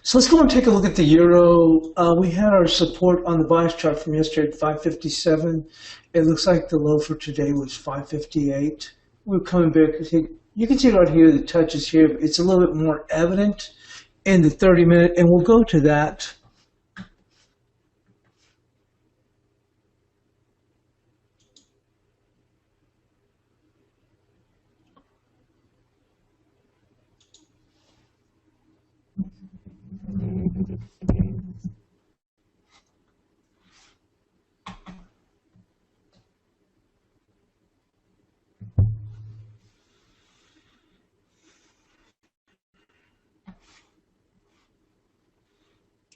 So let's go and take a look at the euro. We had our support on the bias chart from yesterday at 557. It looks like the low for today was 558. We're coming back. You can see right here the touches here. It's a little bit more evident in the 30-minute, and we'll go to that.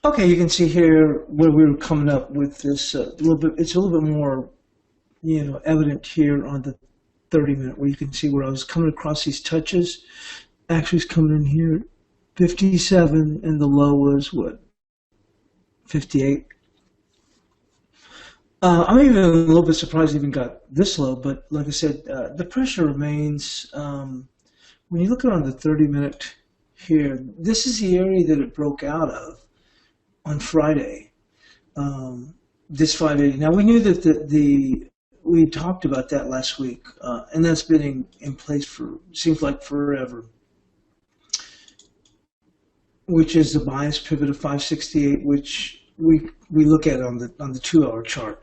Okay, you can see here where we were coming up with this little bit. It's a little bit more, evident here on the 30-minute, where you can see where I was coming across these touches. Actually, it's coming in here, 57, and the low was what, 58. I'm even a little bit surprised it even got this low, but like I said, the pressure remains. When you look at on the 30-minute here, this is the area that it broke out of on Friday, this 580. Now we knew that we talked about that last week, and that's been in place for seems like forever, which is the bias pivot of 568, which we look at on the 2-hour chart.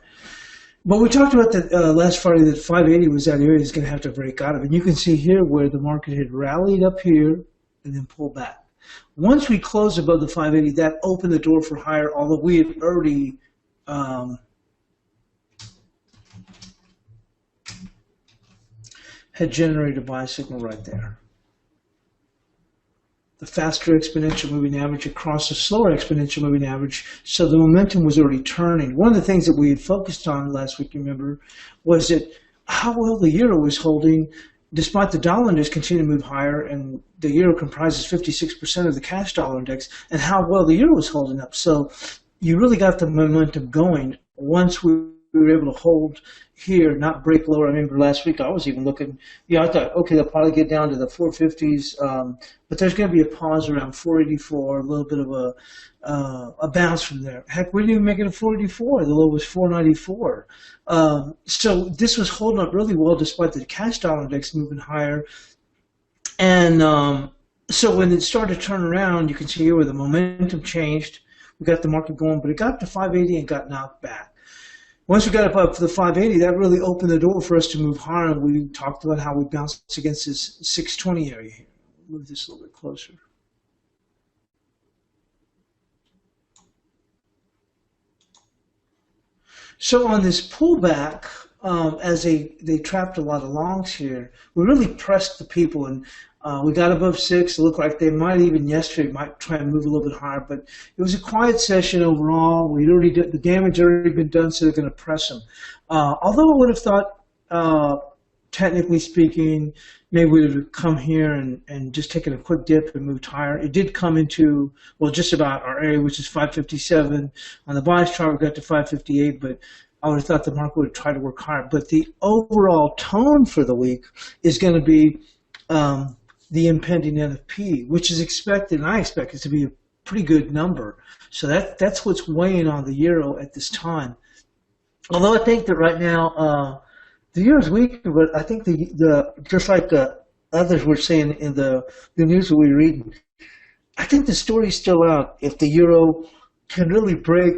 But we talked about that last Friday, that 580 was that area that's going to have to break out of, and you can see here where the market had rallied up here and then pulled back. Once we closed above the 580, that opened the door for higher, although we had already had generated a buy signal right there. The faster exponential moving average across the slower exponential moving average, so the momentum was already turning. One of the things that we had focused on last week, remember, was that how well the euro was holding despite the dollar index continuing to move higher, and the euro comprises 56% of the cash dollar index, and how well the euro was holding up. So you really got the momentum going once we were able to hold here, not break lower. I remember last week I was even looking, I thought, okay, they'll probably get down to the 450s, but there's going to be a pause around 484, a little bit of a bounce from there. Heck, we didn't even make it a 484. The low was 494. So this was holding up really well despite the cash dollar index moving higher. And so when it started to turn around, you can see here where the momentum changed. We got the market going, but it got to 580 and got knocked back. Once we got up to the 580, that really opened the door for us to move higher. And we talked about how we bounced against this 620 area here. Move this a little bit closer. So on this pullback, as they trapped a lot of longs here, we really pressed the people, and we got above 6. It looked like they might even yesterday might try and move a little bit higher, but it was a quiet session overall. We already did the damage already been done, so they're going to press them. Although I would have thought, technically speaking, maybe we would have come here and just taken a quick dip and moved higher. It did come into, well, just about our area, which is 557. On the bias chart, we got to 558, but I would have thought the market would try to work hard. But the overall tone for the week is going to be the impending NFP, which is expected, and I expect it to be a pretty good number. So that's what's weighing on the euro at this time. Although I think that right now the euro is weak, but I think the just like others were saying in the news that we were reading, I think the story's still out. If the euro can really break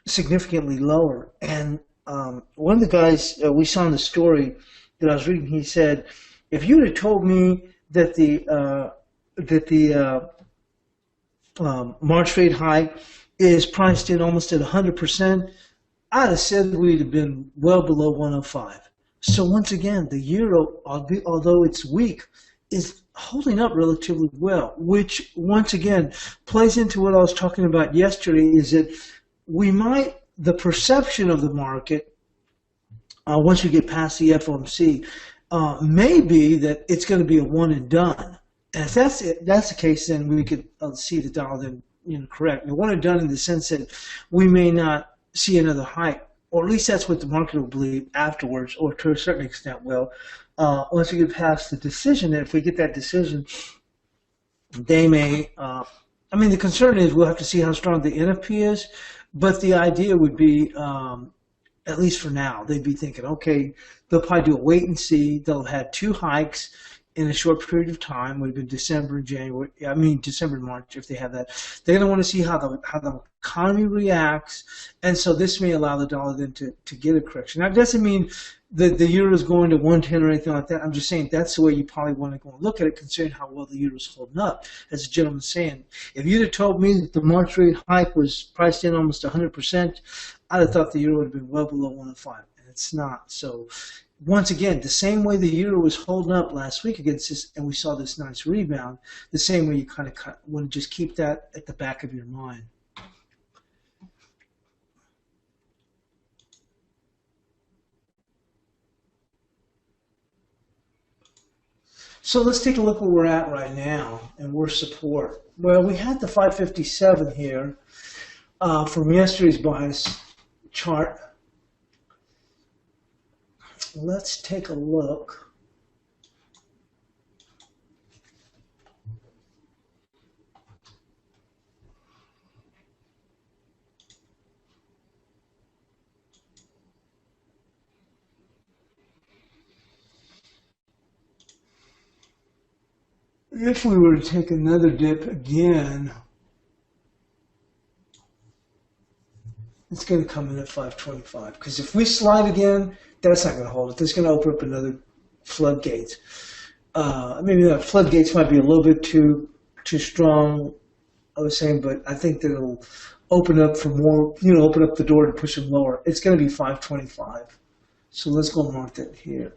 significantly lower, and one of the guys we saw in the story that I was reading, he said, if you had told me that the March rate hike is priced in almost at 100%, I'd have said we'd have been well below 105. So once again, the euro, although it's weak, is holding up relatively well, which once again plays into what I was talking about yesterday, is that the perception of the market, once we get past the FOMC, may be that it's going to be a one and done. And if that's the case, then we could see the dollar then correct. A one and done in the sense that we may not see another hike, or at least that's what the market will believe afterwards, or to a certain extent will. Once we get past the decision, and if we get that decision, they may I mean, the concern is we'll have to see how strong the NFP is, but the idea would be, at least for now, they'd be thinking, okay, they'll probably do a wait and see. They'll have had two hikes in a short period of time. Would have been December and January. I mean, December and March if they have that. They're going to want to see how the economy reacts, and so this may allow the dollar then to get a correction. Now, it doesn't mean that the euro is going to 110 or anything like that. I'm just saying that's the way you probably want to go and look at it, considering how well the euro is holding up. As the gentleman's saying, if you'd have told me that the March rate hike was priced in almost 100%, I'd have thought the euro would have been well below 105, and it's not. So once again, the same way the euro was holding up last week against this, and we saw this nice rebound, the same way you kind of want to just keep that at the back of your mind. So let's take a look where we're at right now and where's support. Well, we had the 557 here from yesterday's bias chart. Let's take a look. If we were to take another dip again, it's going to come in at 525. Because if we slide again, that's not going to hold it. That's going to open up another floodgate. Maybe that floodgates might be a little bit too strong, I was saying, but I think that it'll open up for more, open up the door to push them lower. It's going to be 525. So let's go mark that here.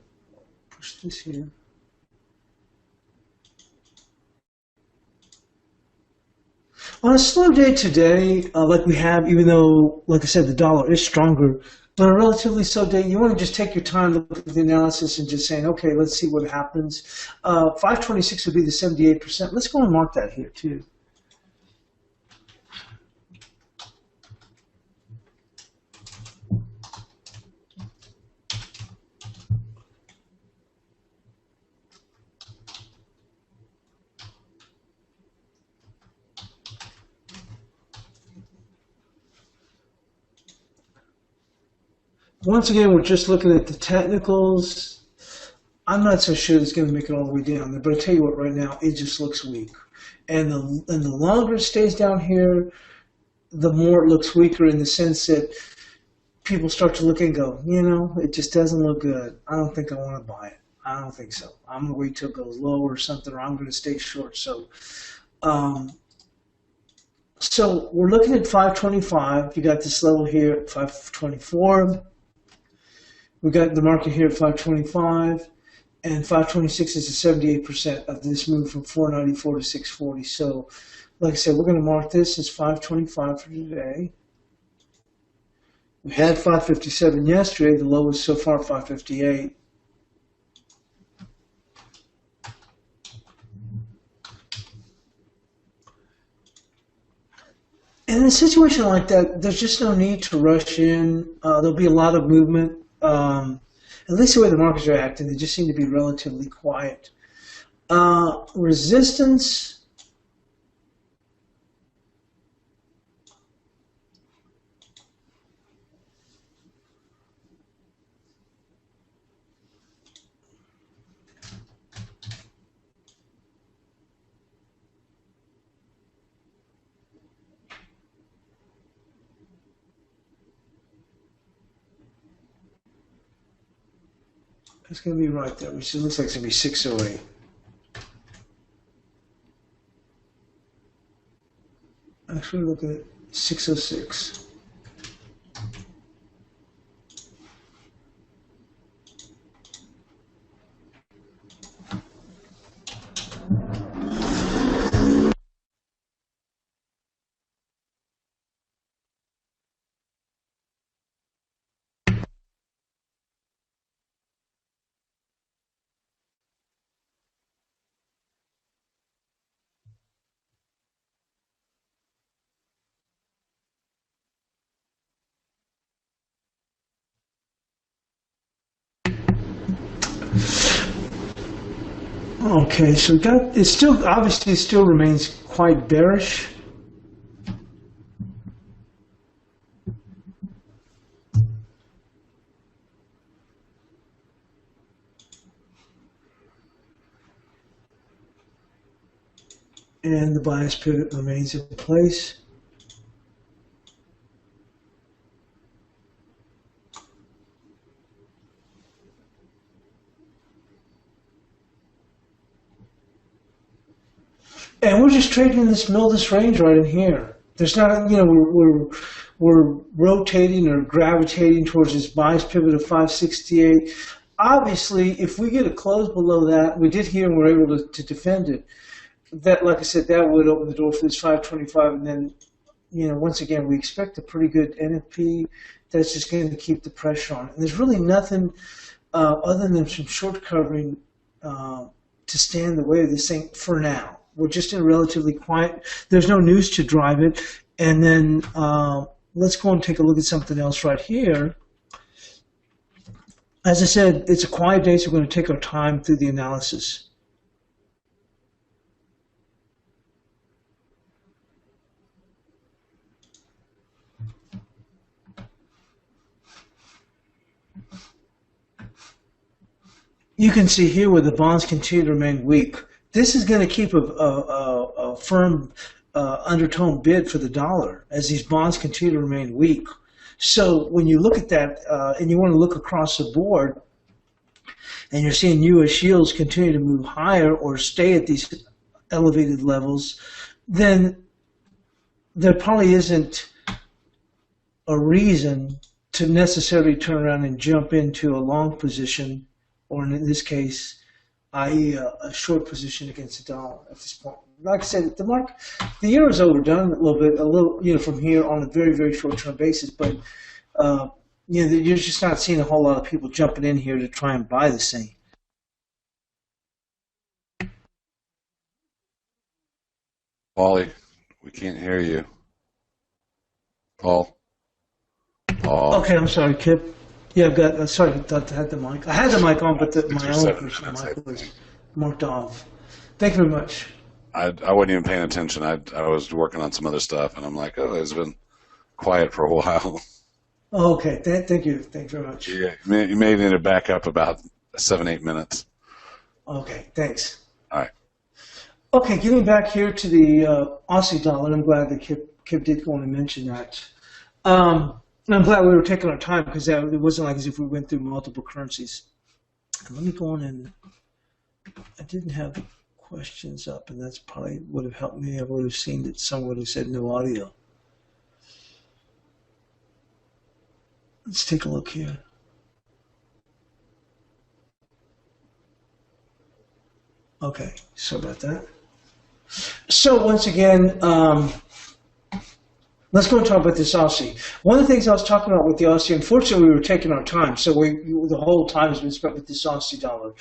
Push this here. On a slow day today, like we have, even though, like I said, the dollar is stronger, but a relatively slow day, you want to just take your time, look at the analysis, and just saying, okay, let's see what happens. 526 would be the 78%. Let's go and mark that here, too. Once again, we're just looking at the technicals. I'm not so sure it's going to make it all the way down there, but I tell you what, right now, it just looks weak. And the longer it stays down here, the more it looks weaker in the sense that people start to look and go, it just doesn't look good. I don't think I want to buy it. I don't think so. I'm going to wait till it goes low or something, or I'm going to stay short. So we're looking at 525. You got this level here at 524. We got the market here at 525, and 526 is the 78% of this move from 494 to 640. So, like I said, we're going to mark this as 525 for today. We had 557 yesterday. The lowest so far 558. And in a situation like that, there's just no need to rush in. There'll be a lot of movement. At least the way the markets are acting, they just seem to be relatively quiet. Resistance. It's going to be right there, which looks like it's going to be 608. Actually, look at it, 606. Okay, so it still obviously still remains quite bearish. And the bias pivot remains in place. And we're just trading in this middle of this range right in here. There's not, we're rotating or gravitating towards this bias pivot of 568. Obviously, if we get a close below that, we did here and we're able to defend it. That, like I said, that would open the door for this 525. And then, once again, we expect a pretty good NFP that's just going to keep the pressure on. And there's really nothing other than some short covering to stand in the way of this thing for now. We're just in relatively quiet. There's no news to drive it. And then let's go and take a look at something else right here. As I said, it's a quiet day, so we're going to take our time through the analysis. You can see here where the bonds continue to remain weak. This is going to keep a firm undertone bid for the dollar as these bonds continue to remain weak. So when you look at that and you want to look across the board and you're seeing U.S. yields continue to move higher or stay at these elevated levels, then there probably isn't a reason to necessarily turn around and jump into a long position, or in this case, i.e. a short position against the dollar at this point. Like I said, the euro is overdone a little, from here on a very, very short-term basis, but, you're just not seeing a whole lot of people jumping in here to try and buy this thing. Pauly, we can't hear you. Paul? Okay, I'm sorry, Kip. Yeah, I've got, sorry, I thought I had the mic. I had the mic on, but my own personal mic was marked off. Thank you very much. I wasn't even paying attention. I was working on some other stuff, and I'm like, oh, it's been quiet for a while. Oh, okay, thank you. Thank you very much. Yeah, you may need to back up about 7-8 minutes. Okay, thanks. All right. Okay, getting back here to the Aussie dollar, I'm glad that Kip did go on and mention that. I'm glad we were taking our time because it wasn't like as if we went through multiple currencies. And let me go on and I didn't have the questions up, and that's probably would have helped me. I would have seen that someone would have said no audio. Let's take a look here. Okay, sorry about that. So once again, let's go and talk about this Aussie. One of the things I was talking about with the Aussie, unfortunately, we were taking our time, so the whole time has been spent with this Aussie dollar.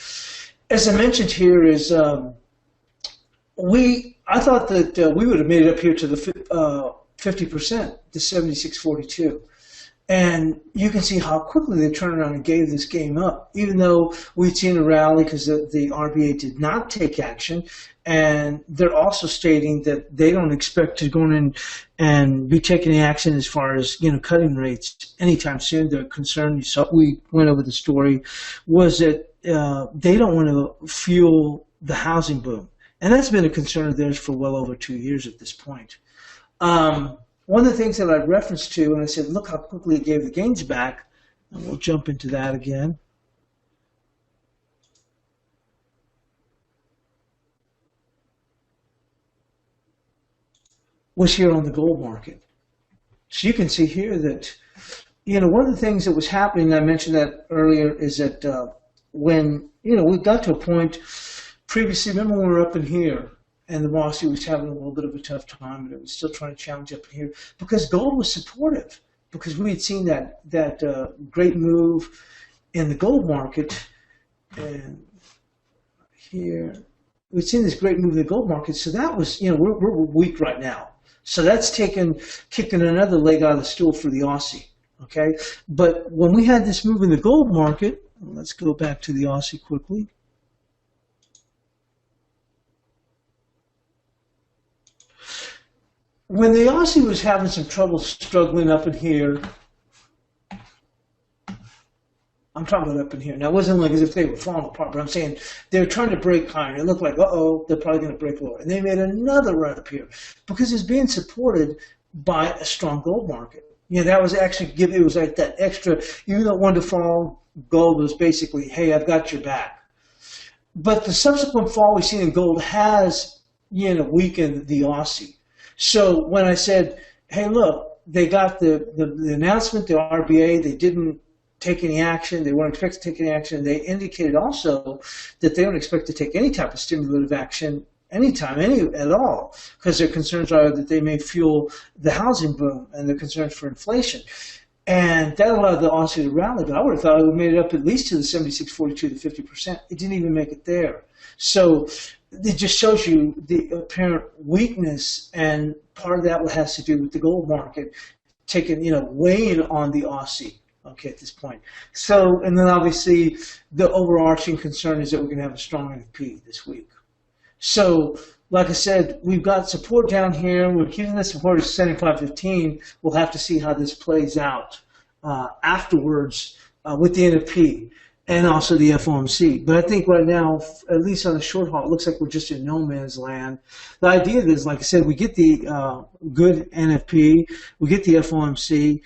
As I mentioned here, is I thought that we would have made it up here to the 50%, the 76.42. And you can see how quickly they turned around and gave this game up, even though we'd seen a rally because the RBA did not take action. And they're also stating that they don't expect to go in and be taking any action as far as, cutting rates anytime soon. They're concerned, we went over the story, was that they don't want to fuel the housing boom. And that's been a concern of theirs for well over 2 years at this point. One of the things that I referenced to, and I said, look how quickly it gave the gains back, and we'll jump into that again. Was here on the gold market. So you can see here that, one of the things that was happening, I mentioned that earlier, is that when, we got to a point previously, remember when we were up in here, and the Aussie was having a little bit of a tough time, and it was still trying to challenge up in here because gold was supportive, because we had seen that great move in the gold market, and here we'd seen this great move in the gold market. So that was, we're weak right now. So that's kicking another leg out of the stool for the Aussie. Okay, but when we had this move in the gold market, let's go back to the Aussie quickly. When the Aussie was having some trouble struggling up in here, I'm talking about up in here. Now, it wasn't like as if they were falling apart, but I'm saying they were trying to break higher. It looked like, uh-oh, they're probably going to break lower. And they made another run up here because it's being supported by a strong gold market. You know, that was actually it was like that extra, even though it wanted to fall, gold was basically, hey, I've got your back. But the subsequent fall we've seen in gold has, weakened the Aussie. So when I said, hey, look, they got the announcement, the RBA, they didn't take any action. They weren't expected to take any action. They indicated also that they don't expect to take any type of stimulative action anytime, at all, because their concerns are that they may fuel the housing boom and the concerns for inflation. And that allowed the Aussie to rally, but I would have thought it would have made it up at least to the 76.42 to 50%. It didn't even make it there. So it just shows you the apparent weakness, and part of that has to do with the gold market weighing on the Aussie. Okay, at this point. So, and then obviously the overarching concern is that we're going to have a strong NFP this week. So, like I said, we've got support down here. We're keeping this support at 75.15. We'll have to see how this plays out afterwards with the NFP and also the FOMC. But I think right now, at least on the short haul, it looks like we're just in no man's land. The idea is, like I said, we get the good NFP, we get the FOMC.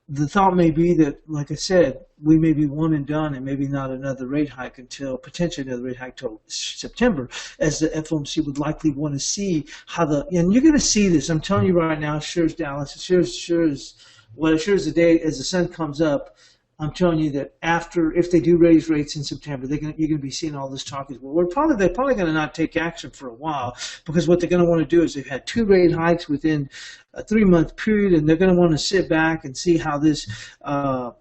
The thought may be that, like I said, we may be one and done and maybe not another rate hike potentially another rate hike till September, as the FOMC would likely want to see how and you're going to see this, I'm telling you right now, sure as Dallas, sure as the day as the sun comes up, I'm telling you that if they do raise rates in September, you're going to be seeing all this talk as well. They're probably going to not take action for a while, because what they're going to want to do is they've had 2 rate hikes within a 3-month period, and they're going to want to sit back and see how this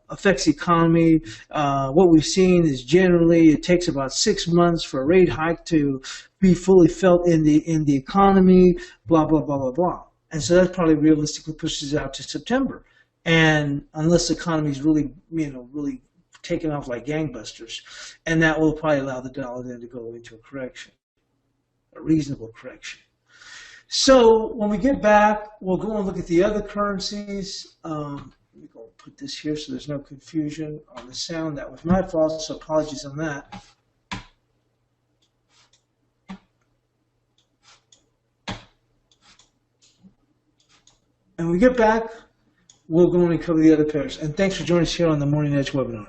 affects the economy. What we've seen is generally it takes about 6 months for a rate hike to be fully felt in the economy, blah, blah, blah, blah, blah. And so that probably realistically pushes it out to September. And unless the economy is really taking off like gangbusters, and that will probably allow the dollar then to go into a reasonable correction. So when we get back, we'll go and look at the other currencies. Let me go and put this here so there's no confusion on the sound. That was my fault, so apologies on that. And when we get back, we'll go and cover the other pairs. And thanks for joining us here on the Morning Edge webinar.